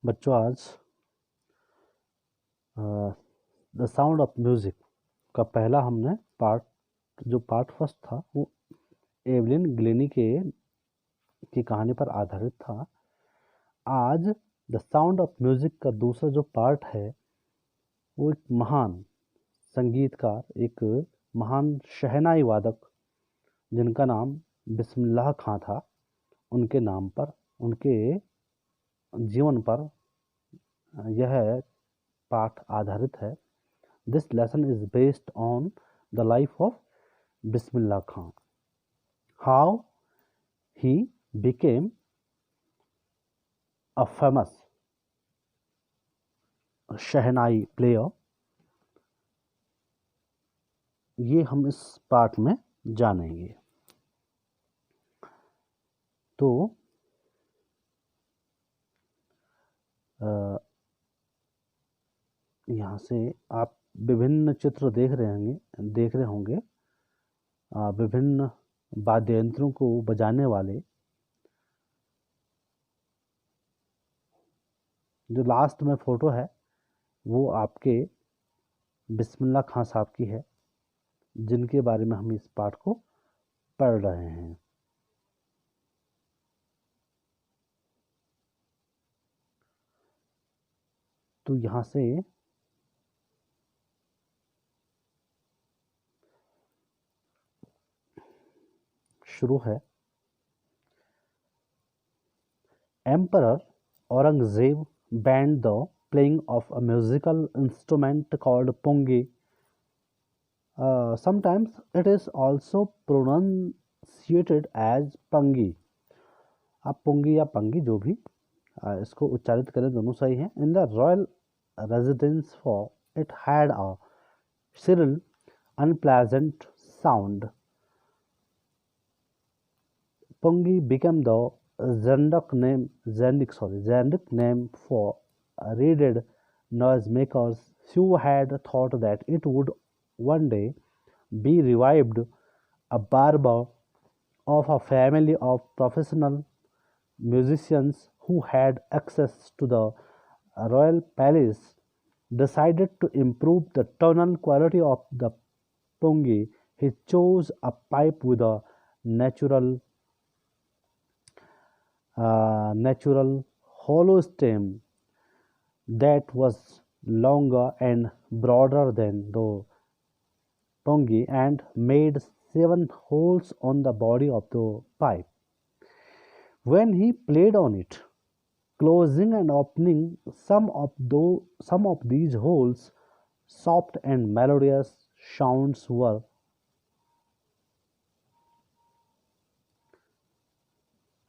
बच्चों आज the sound of music का पहला हमने पार्ट फर्स्ट था वो एवलिन ग्लेनी की कहानी पर आधारित था। आज द साउंड ऑफ म्यूजिक का दूसरा जो पार्ट है वो एक महान संगीतकार, एक महान शहनाई वादक जिनका नाम बिस्मिल्लाह खां था, उनके नाम पर, उनके जीवन पर यह पाठ आधारित है। This lesson is based on the life of Bismillah Khan, how he became a famous shehnai player. ये हम इस पार्ट में जानेंगे। तो यहाँ से आप विभिन्न चित्र देख रहे होंगे विभिन्न वाद्य यंत्रों को बजाने वाले। जो लास्ट में फोटो है वो आपके बिस्मिल्लाह खां साहब की है, जिनके बारे में हम इस पाठ को पढ़ रहे हैं। तो यहाँ से शुरू है। Emperor Aurangzeb banned the playing of a musical instrument called pungi. Sometimes it is also pronunciated as Pangi. आप पुंगी या पंगी जो भी इसको उच्चारित करें, दोनों सही हैं। In the royal residence for it had a shrill unpleasant sound. Pungi became the Zandic name for reeded noisemakers. Few had thought that it would one day be revived. A barber of a family of professional musicians who had access to the royal palace decided to improve the tonal quality of the pungi. He chose a pipe with a natural hollow stem that was longer and broader than the pungi and made 7 holes on the body of the pipe. When he played on it, closing and opening some of these holes, soft and melodious sounds were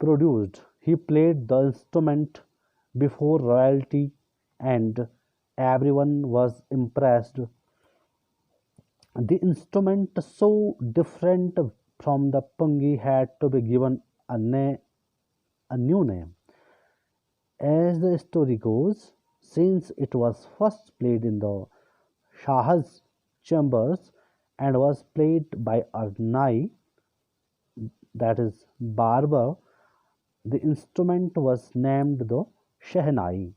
produced. He played the instrument before royalty and everyone was impressed. The instrument, so different from the pungi, had to be given a new name. As the story goes, since it was first played in the Shah's chambers and was played by a nai, that is barber, the instrument was named the Shehnai.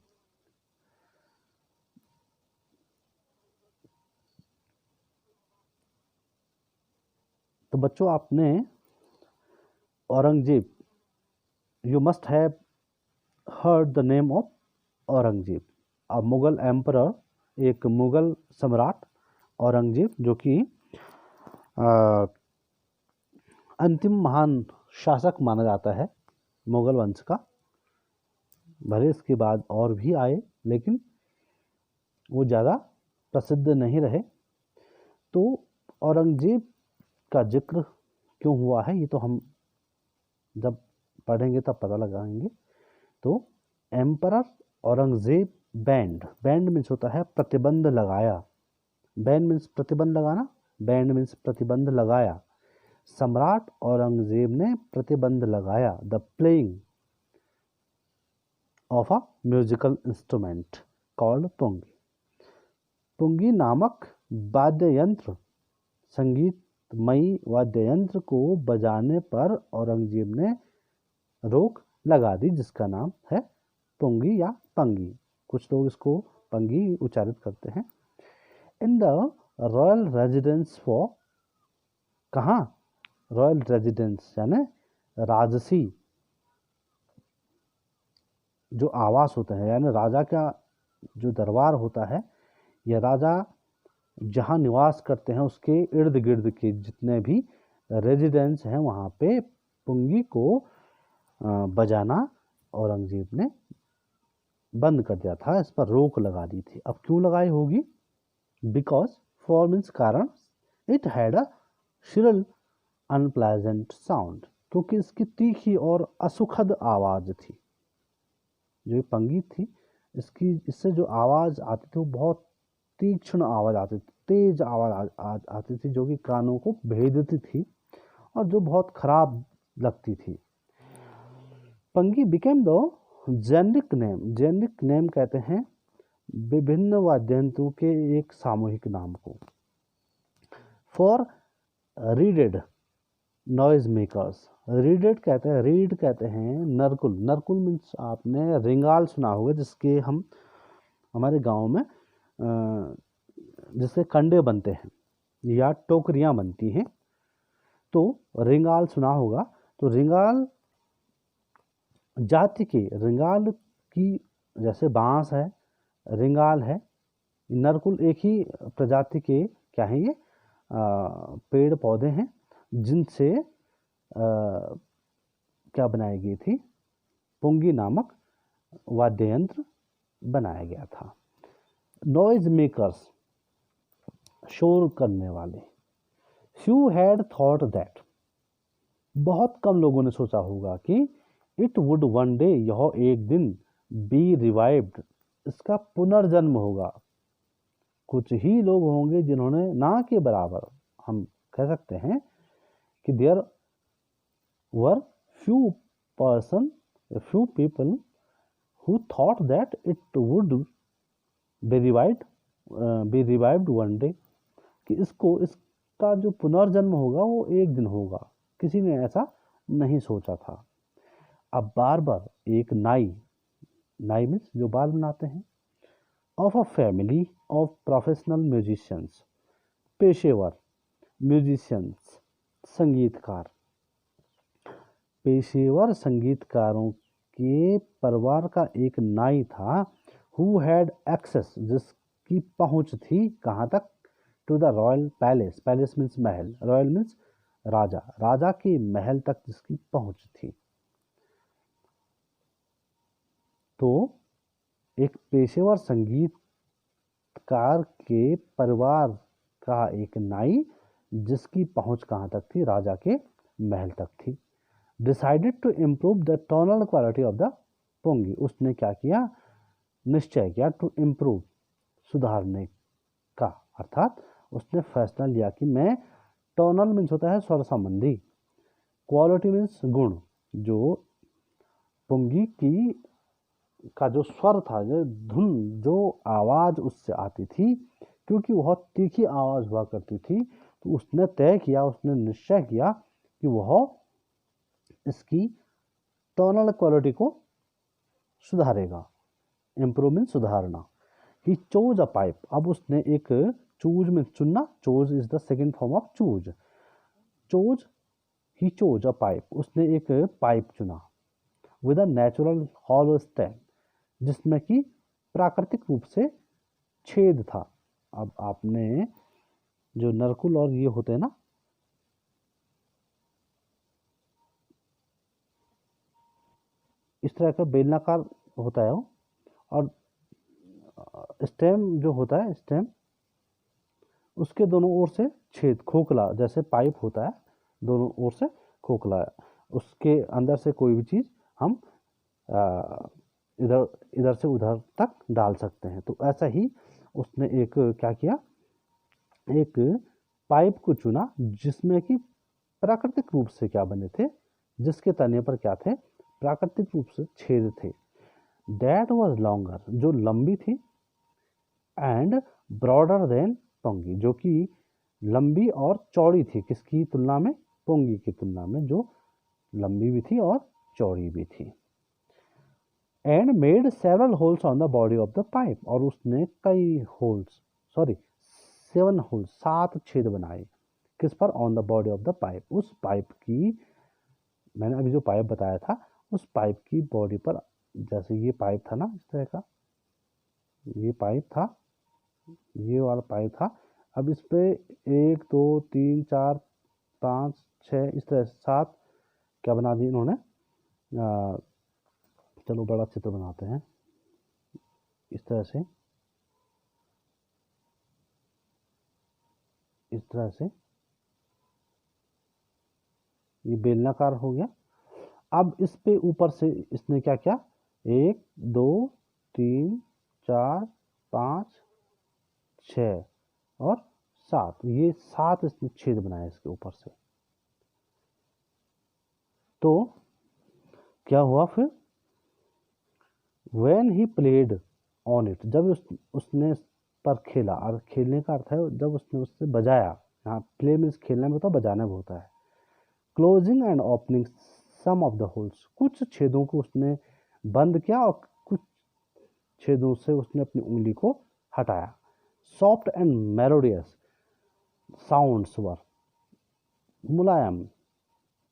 तो बच्चों, आपने Aurangzeb, you must have heard the name of Aurangzeb, a Mughal emperor, एक मुगल सम्राट औरंगजेब, जो कि अंतिम महान शासक माना जाता है मुगल वंश का। भले इसके बाद और भी आए, लेकिन वो ज़्यादा प्रसिद्ध नहीं रहे। तो औरंगजेब का जिक्र क्यों हुआ है, ये तो हम जब पढ़ेंगे तब पता लगाएंगे। तो एम्परर औरंगजेब बैंड मीन्स होता है प्रतिबंध लगाया। बैंड मीन्स प्रतिबंध लगाना, बैंड मीन्स प्रतिबंध लगाया। सम्राट औरंगजेब ने प्रतिबंध लगाया the playing of a musical instrument called pungi. पुंगी नामक वाद्य यंत्र, संगीतमयी वाद्य यंत्र को बजाने पर औरंगजेब ने रोक लगा दी, जिसका नाम है पुंगी या पंगी, कुछ लोग इसको पंगी उच्चारित करते हैं। In the royal residence for, कहाँ, रॉयल रेजिडेंस यानी राजसी जो आवास होते हैं, यानी राजा का जो दरबार होता है या राजा जहाँ निवास करते हैं उसके इर्द गिर्द के जितने भी रेजिडेंस हैं वहाँ पे पुंगी को बजाना औरंगजेब ने बंद कर दिया था, इस पर रोक लगा दी थी। अब क्यों लगाई होगी? बिकॉज, फॉर मीन्स कारण, it had a shrill unpleasant sound, क्योंकि इसकी तीखी और असुखद आवाज़ थी। जो पंगी थी इससे जो आवाज़ आती थी वो बहुत तीक्ष्ण आवाज़ आती थी, तेज आवाज़ आती थी, जो कि कानों को भेदती थी और जो बहुत खराब लगती थी। Pangi became the generic name, generic name कहते हैं विभिन्न वाद्ययंत्रों के एक सामूहिक नाम को। For readed noise makers, readed कहते हैं, रीड कहते हैं नरकुल, नरकुल मीन्स आपने रिंगाल सुना होगा, जिसके हम हमारे गांव में जिससे कंडे बनते हैं या टोकरियां बनती हैं, तो रिंगाल सुना होगा। तो रिंगाल जाति के, रिंगाल की जैसे बांस है, रिंगाल है, नरकुल एक ही प्रजाति के क्या हैं, ये पेड़ पौधे हैं जिनसे क्या बनाई गई थी, पुंगी नामक वाद्य यंत्र बनाया गया था। नॉइज मेकर्स, शोर करने वाले। फ्यू हैड थॉट दैट, बहुत कम लोगों ने सोचा होगा कि इट वुड वन डे, यह एक दिन, बी रिवाइव्ड, इसका पुनर्जन्म होगा। कुछ ही लोग होंगे जिन्होंने, ना के बराबर हम कह सकते हैं कि there were few person, few people who thought that it would be revived one day, कि इसका जो पुनर्जन्म होगा वो एक दिन होगा, किसी ने ऐसा नहीं सोचा था। अब बार बार एक नाई मीन्स जो बाल बनाते हैं, of a family of professional musicians, पेशेवर म्यूजिशियंस, संगीतकार, पेशेवर संगीतकारों के परिवार का एक नाई था, हु हैड एक्सेस, जिसकी पहुंच थी कहाँ तक, to the royal palace, palace means महल, रॉयल मीन्स राजा, राजा के महल तक जिसकी पहुंच थी। तो एक पेशेवर संगीतकार के परिवार का एक नाई जिसकी पहुंच कहाँ तक थी, राजा के महल तक थी। Decided to improve the tonal quality of the pungi, उसने क्या किया, निश्चय किया, टू इम्प्रूव, सुधारने का, अर्थात उसने फैसला लिया कि मैं, टोनल मीन्स होता है स्वर संबंधी, क्वालिटी मीन्स गुण, जो पुंगी की का जो स्वर था, जो धुन, जो आवाज़ उससे आती थी, क्योंकि बहुत तीखी आवाज़ हुआ करती थी, तो उसने तय किया, उसने निश्चय किया कि वह इसकी टोनल क्वालिटी को सुधारेगा। इम्प्रूव मीन्स सुधारना। ही चोज अ पाइप, अब उसने एक, चूज मीन्स चुनना, chose is the second form of choose, chose, he chose a pipe, उसने एक पाइप चुना, with a natural hollow stem, जिसमें कि प्राकृतिक रूप से छेद था। अब आपने जो नरकुल और ये होते हैं ना, इस तरह का बेलनाकार होता है वो, और स्टेम जो होता है, स्टेम उसके दोनों ओर से छेद, खोखला जैसे पाइप होता है, दोनों ओर से खोखला है, उसके अंदर से कोई भी चीज़ हम इधर से उधर तक डाल सकते हैं। तो ऐसा ही उसने एक क्या किया, एक पाइप को चुना जिसमें कि प्राकृतिक रूप से क्या बने थे, जिसके तने पर क्या थे, प्राकृतिक रूप से छेद थे। दैट वॉज लॉन्गर, जो लंबी थी, एंड ब्रॉडर देन पुंगी, जो कि लंबी और चौड़ी थी, किसकी तुलना में, पुंगी की तुलना में, जो लंबी भी थी और चौड़ी भी थी। And made several holes on the body of the pipe, और उसने कई होल्स, सॉरी 7 होल्स, 7 छेद बनाए, किस पर, on the body of the pipe, उस पाइप की, मैंने अभी जो पाइप बताया था उस पाइप की बॉडी पर। जैसे ये पाइप था ना, इस तरह का ये पाइप था, ये वाला पाइप था, अब इस पे 1 2 3 4 5 6 इस तरह से 7 क्या बना दी इन्होंने। चलो बड़ा चित्र बनाते हैं इस तरह से, इस तरह से ये बेलनाकार हो गया। अब इस पे ऊपर से इसने क्या किया, 1 2 3 4 5 6 और 7, ये 7 इसने छेद बनाए इसके ऊपर से। तो क्या हुआ फिर, when he played on it, जब उसने इस पर खेला, और खेलने का अर्थ है जब उसने उससे बजाया, यहाँ प्ले मीन्स खेलने में होता है, बजाने में होता है। Closing and opening some of the holes, कुछ छेदों को उसने बंद किया और कुछ छेदों से उसने अपनी उंगली को हटाया। सॉफ्ट एंड मेलोडियस साउंड्स वर, मुलायम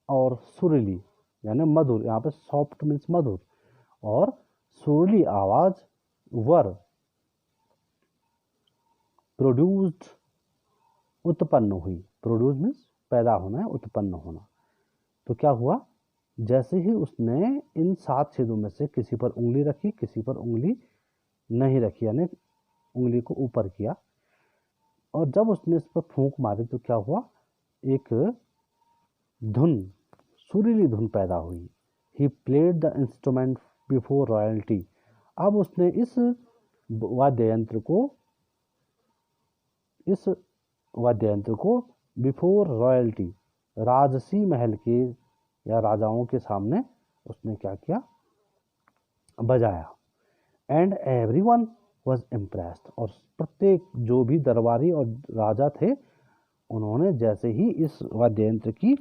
और सुरीली यानी मधुर, यहाँ पे सॉफ्ट मीन्स मधुर, और सुरीली आवाज वर प्रोड्यूस्ड उत्पन्न हुई। प्रोड्यूस मीन्स पैदा होना है, उत्पन्न होना। तो क्या हुआ, जैसे ही उसने इन 7 छेदों में से किसी पर उंगली रखी, किसी पर उंगली नहीं रखी, यानी उंगली को ऊपर किया, और जब उसने इस पर फूंक मारी तो क्या हुआ, एक धुन, सुरीली धुन पैदा हुई। He played the instrument before royalty, अब उसने इस वाद्य यंत्र को बिफोर रॉयल्टी, राजसी महल के या राजाओं के सामने उसने क्या किया, बजाया। एंड एवरीवन वाज इम्प्रेस्ड, और प्रत्येक जो भी दरबारी और राजा थे, उन्होंने जैसे ही इस वाद्य यंत्र की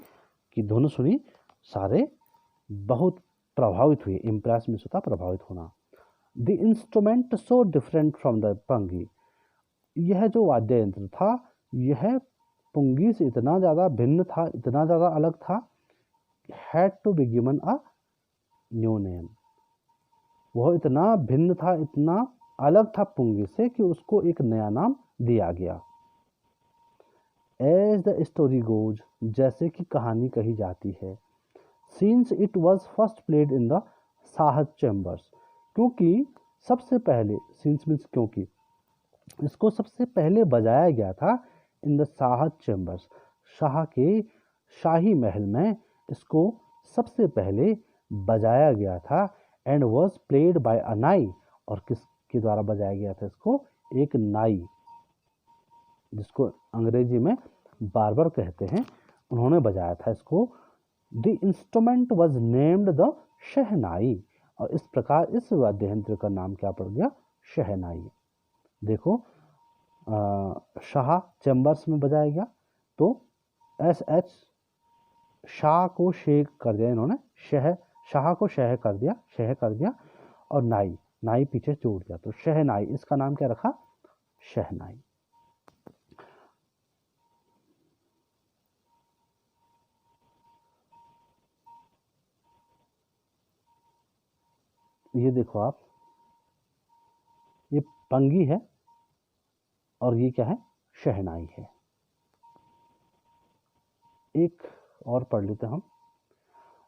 धुन सुनी, सारे बहुत प्रभावित हुए। इम्प्रेस मीन्स होता प्रभावित होना। The instrument so different from the Pangi, यह जो वाद्य यंत्र था यह पुंगी से इतना ज़्यादा भिन्न था, इतना ज़्यादा अलग था, had to be given a new name, वह इतना भिन्न था, इतना अलग था पुंगी से कि उसको एक नया नाम दिया गया। एज द स्टोरी गोज, जैसे कि कहानी कही जाती है, since it was first played in the साहत चैम्बर्स, क्योंकि सबसे पहले, सिंस मीन्स क्योंकि, इसको सबसे पहले बजाया गया था इन द साहत चैम्बर्स, शाह के शाही महल में इसको सबसे पहले बजाया गया था। एंड वॉज प्लेड बाय अ नाई, और किसके द्वारा बजाया गया था इसको, एक नाई, जिसको अंग्रेजी में बार्बर कहते हैं, उन्होंने बजाया था इसको। The instrument was named the shehnai, और इस प्रकार इस वाद्य यंत्र का नाम क्या पड़ गया, शहनाई। देखो शाह चैम्बर्स में बजाया गया, तो SH शाह को शेख कर दिया इन्होंने, शाह को शह कर दिया, और नाई पीछे जोड़ दिया, तो शहनाई, इसका नाम क्या रखा, शहनाई। ये देखो आप, ये पंगी है और ये क्या है, शहनाई है। एक और पढ़ लेते हम।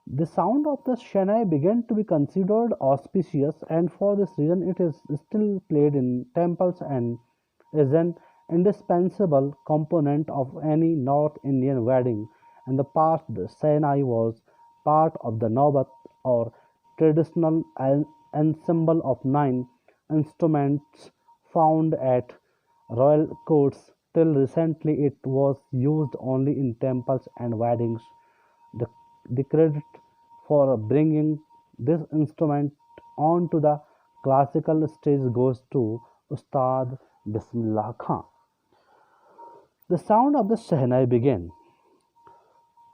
The sound of the shehnai began to be considered auspicious, and for this reason it is still played in temples and is an indispensable component of any North Indian wedding. In the past, the shehnai was part of the Naubat, or traditional ensemble of 9 instruments found at royal courts. Till recently, it was used only in temples and weddings. The, the credit for bringing this instrument onto the classical stage goes to Ustad Bismillah Khan. The sound of the shehnai began.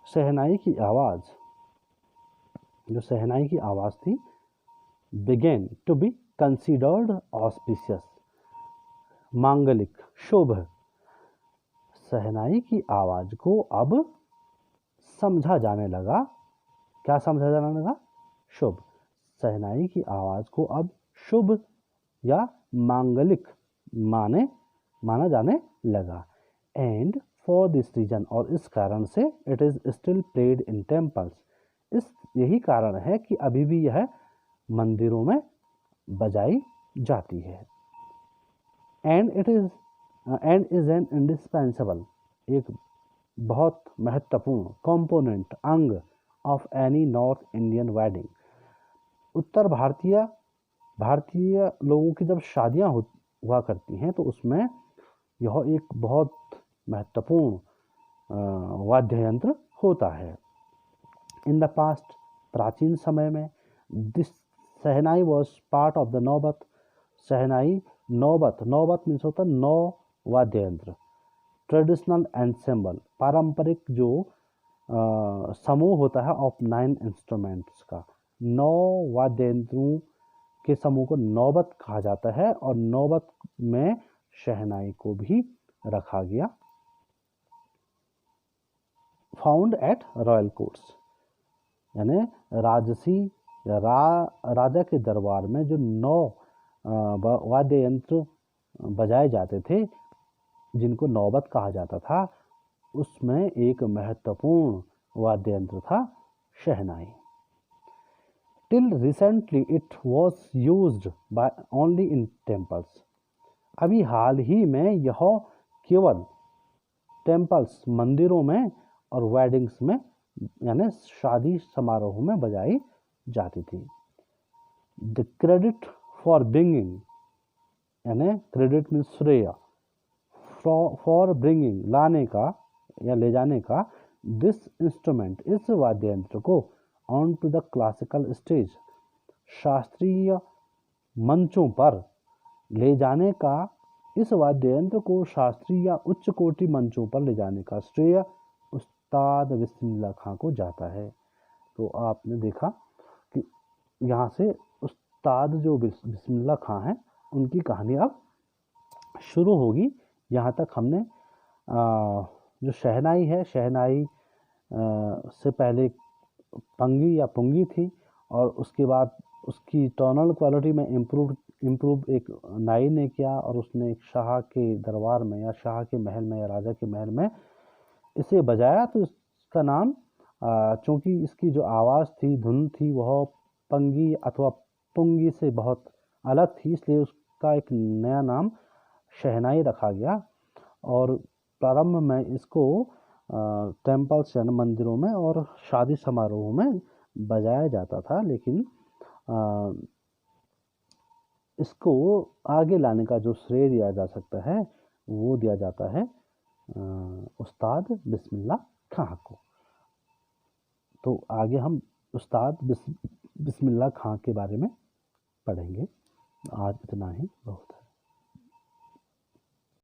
शहनाई की आवाज़, जो शहनाई की आवाज़ थी began to be considered auspicious, मांगलिक, शुभ। शहनाई की आवाज को अब समझा जाने लगा, क्या समझा जाने लगा? शुभ। शहनाई की आवाज को अब शुभ या मांगलिक माना जाने लगा। एंड फॉर दिस रीजन, और इस कारण से, it is still played in temples, यही कारण है कि अभी भी यह मंदिरों में बजाई जाती है। एंड इज एन इंडिस्पेंसेबल, एक बहुत महत्वपूर्ण कंपोनेंट, अंग of any north Indian wedding. उत्तर भारतीय लोगों की जब शादियां हुआ करती हैं तो उसमें यह एक बहुत महत्वपूर्ण वाद्य यंत्र होता है। इन द पास्ट, प्राचीन समय में, this shehnai was part of the नौबत। शहनाई नौबत मीन्स होता है 9 वाद्य यंत्र। ट्रेडिशनल एंसेम्बल, पारंपरिक जो समूह होता है ऑफ 9 इंस्ट्रूमेंट्स का, 9 वाद्य यंत्रों के समूह को नौबत कहा जाता है, और नौबत में शहनाई को भी रखा गया। फाउंड एट रॉयल कोर्ट्स, यानी राजसी राजा के दरबार में जो 9 वाद्य यंत्र बजाए जाते थे, जिनको नौबत कहा जाता था, उसमें एक महत्वपूर्ण वाद्य यंत्र था शहनाई। Till recently it was used by only in temples, अभी हाल ही में यह केवल टेम्पल्स, मंदिरों में और वेडिंग्स में, यानी शादी समारोह में बजाई जाती थी। द क्रेडिट फॉर ब्रिंगिंग, यानी क्रेडिट मीन्स श्रेय, फॉर ब्रिंगिंग लाने का या ले जाने का, दिस इंस्ट्रूमेंट, इस वाद्य यंत्र को, on to the classical stage, शास्त्रीय मंचों पर ले जाने का, इस वाद्य यंत्र को शास्त्रीय या उच्च कोटि मंचों पर ले जाने का श्रेय उस्ताद बिस्मिल्लाह खां को जाता है। तो आपने देखा कि यहाँ से उस्ताद जो बिस्मिल्लाह खां हैं, उनकी कहानी अब शुरू होगी। यहाँ तक हमने जो शहनाई है, शहनाई से पहले पंगी या पुंगी थी, और उसके बाद उसकी टोनल क्वालिटी में इम्प्रूव एक नाई ने किया, और उसने एक शाह के दरबार में या शाह के महल में या राजा के महल में इसे बजाया। तो इसका नाम, चूँकि इसकी जो आवाज़ थी, धुन थी, वह पंगी अथवा पुंगी से बहुत अलग थी, इसलिए उसका एक नया नाम शहनाई रखा गया। और प्रारंभ में इसको टेम्पल्स यानी मंदिरों में और शादी समारोह में बजाया जाता था, लेकिन इसको आगे लाने का जो श्रेय दिया जा सकता है, वो दिया जाता है उस्ताद बिस्मिल्लाह खां को। तो आगे हम उस्ताद बिस्मिल्लाह खां के बारे में पढ़ेंगे। आज इतना ही बहुत है।